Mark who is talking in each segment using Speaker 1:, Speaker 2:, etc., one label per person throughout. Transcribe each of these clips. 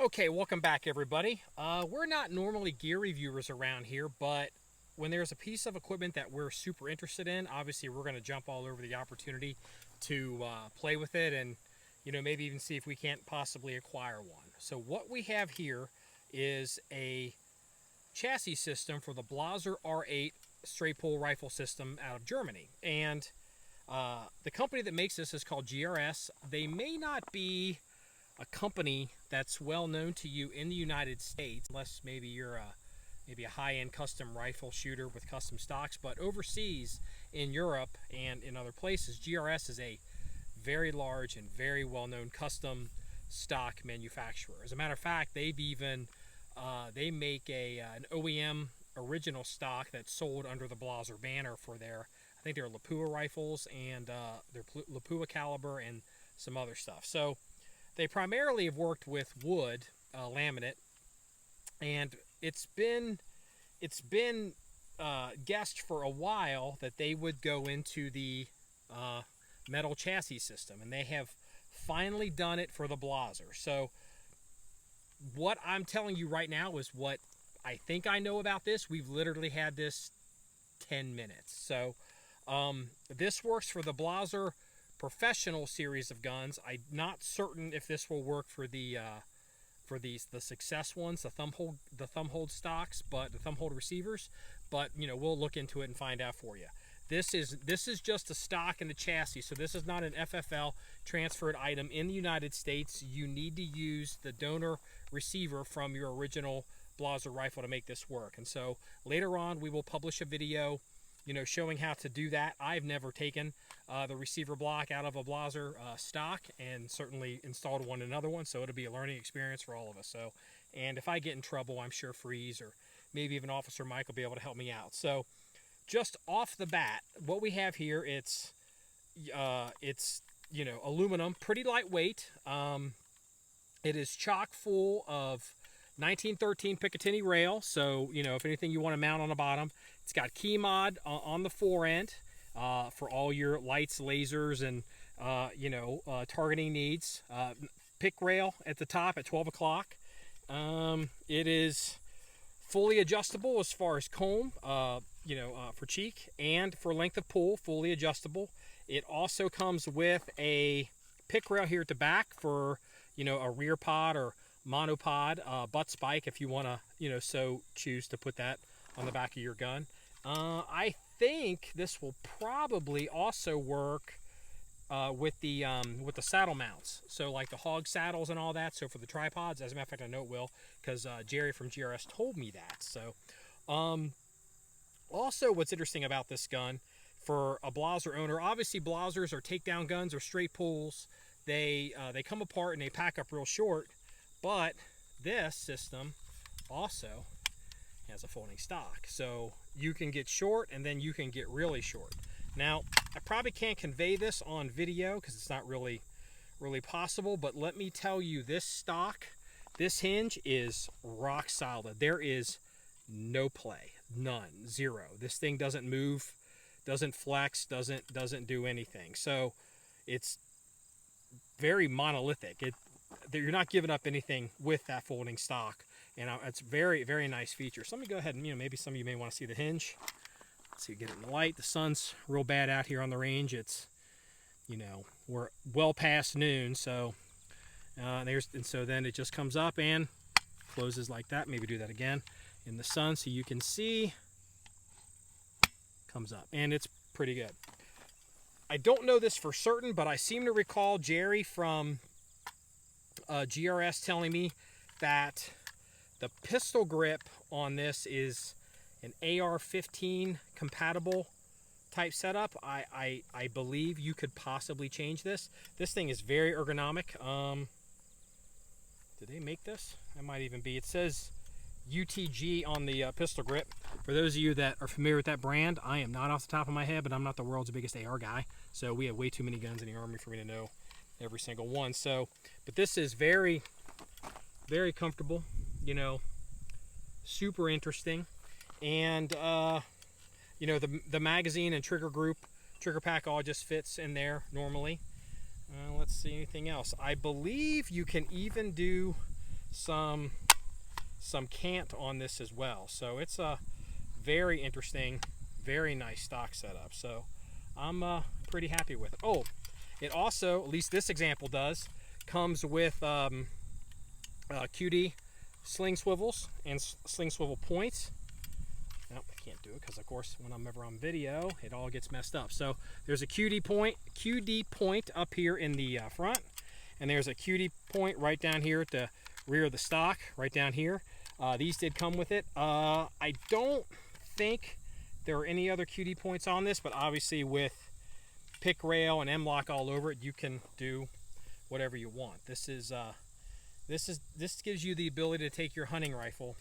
Speaker 1: Okay, welcome back everybody. We're not normally gear reviewers around here, but when there's a piece of equipment that we're super interested in, obviously we're going to jump all over the opportunity to play with it and maybe even see if we can't possibly acquire one. So what we have here is a chassis system for the Blaser R8 straight pull rifle system out of Germany, and the company that makes this is called GRS. They may not be a company that's well known to you in the United States, unless maybe you're a high-end custom rifle shooter with custom stocks, but overseas in Europe and in other places, GRS is a very large and very well-known custom stock manufacturer. As a matter of fact, they've even they make an OEM original stock that's sold under the Blaser banner for their, I think they're Lapua rifles and their Lapua caliber and some other stuff. So they primarily have worked with wood laminate, and it's been guessed for a while that they would go into the metal chassis system, and they have finally done it for the Blaser. So what I'm telling you right now is what I think I know about this. We've literally had this 10 minutes. So this works for the Blaser professional series of guns. I'm not certain if this will work for the success ones, the thumb hold stocks, but the thumb hold receivers. But we'll look into it and find out for you. This is just a stock and a chassis, so this is not an FFL transferred item in the United States. You need to use the donor receiver from your original Blaser rifle to make this work. And so later on we will publish a video showing how to do that. I've never taken the receiver block out of a Blaser stock and certainly installed one in another one, so it'll be a learning experience for all of us. So, and if I get in trouble, I'm sure Freeze or maybe even Officer Mike will be able to help me out. So just off the bat, what we have here, it's aluminum, pretty lightweight. It is chock full of 1913 Picatinny rail, so if anything you want to mount on the bottom. It's got key mod on the fore end for all your lights, lasers, and targeting needs. Pick rail at the top at 12 o'clock. It is fully adjustable as far as comb, for cheek, and for length of pull, fully adjustable. It also comes with a pick rail here at the back for a rear pod or monopod butt spike if you want to so choose to put that on the back of your gun. I think this will probably also work with the saddle mounts, so like the hog saddles and all that. So for the tripods, as a matter of fact, I know it will because Jerry from GRS told me that. So also what's interesting about this gun for a Blaser owner, obviously Blasers are takedown guns or straight pulls. They come apart and they pack up real short, but this system also has a folding stock, so you can get short and then you can get really short. Now I probably can't convey this on video because it's not really possible, but let me tell you, this stock, this hinge is rock solid. There is no play, none, zero. This thing doesn't move, doesn't flex, doesn't do anything. So it's very monolithic. You're not giving up anything with that folding stock, and it's very, very nice feature. So let me go ahead and maybe some of you may want to see the hinge. Let's see, get it in the light. The sun's real bad out here on the range. It's we're well past noon, so so then it just comes up and closes like that. Maybe do that again in the sun so you can see. Comes up, and it's pretty good. I don't know this for certain, but I seem to recall Jerry from GRS telling me that the pistol grip on this is an AR-15 compatible type setup. I believe you could possibly change this. This thing is very ergonomic. Did they make this? That might even be. It says UTG on the pistol grip. For those of you that are familiar with that brand, I am not off the top of my head, but I'm not the world's biggest AR guy, so we have way too many guns in the Army for me to know every single one. So, but this is very, very comfortable, super interesting. And the magazine and trigger pack all just fits in there normally. Let's see, anything else. I believe you can even do some cant on this as well. So it's a very interesting, very nice stock setup. So I'm pretty happy with it. Oh, it also, at least this example does, comes with QD Sling swivels and Sling swivel points. Nope, I can't do it because, of course, when I'm ever on video, it all gets messed up. So there's a QD point up here in the front, and there's a QD point right down here at the rear of the stock, right down here. These did come with it. I don't think there are any other QD points on this, but obviously with pick rail and MLOK all over it, you can do whatever you want. This gives you the ability to take your hunting rifle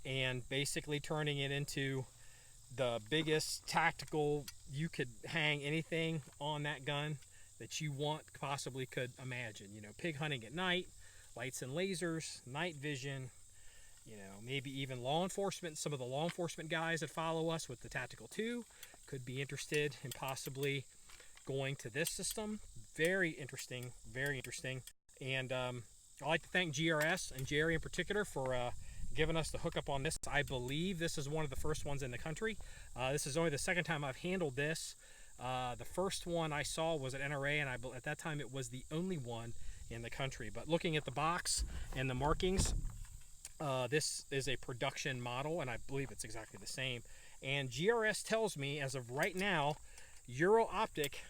Speaker 1: and basically turning it into the biggest tactical. You could hang anything on that gun that you want, possibly could imagine. You know, pig hunting at night, lights and lasers, night vision, you know, maybe even law enforcement. Some of the law enforcement guys that follow us with the Tactical 2 could be interested in possibly going to this system. Very interesting, very interesting. And I'd like to thank GRS and Jerry in particular for giving us the hookup on this. I believe this is one of the first ones in the country. This is only the second time I've handled this. The first one I saw was at NRA, and at that time it was the only one in the country. But looking at the box and the markings, this is a production model, and I believe it's exactly the same. And GRS tells me, as of right now, Euro Optic,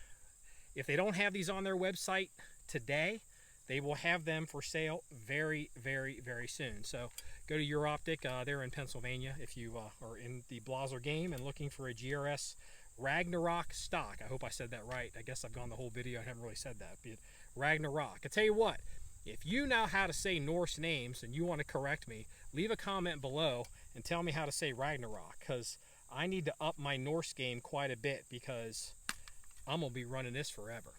Speaker 1: if they don't have these on their website today, they will have them for sale very, very, very soon. So go to Euro Optic. They're in Pennsylvania if you are in the Blaser game and looking for a GRS Ragnarok stock. I hope I said that right. I guess I've gone the whole video and haven't really said that. But Ragnarok. I tell you what, if you know how to say Norse names and you want to correct me, leave a comment below and tell me how to say Ragnarok, because I need to up my Norse game quite a bit, because I'm going to be running this forever.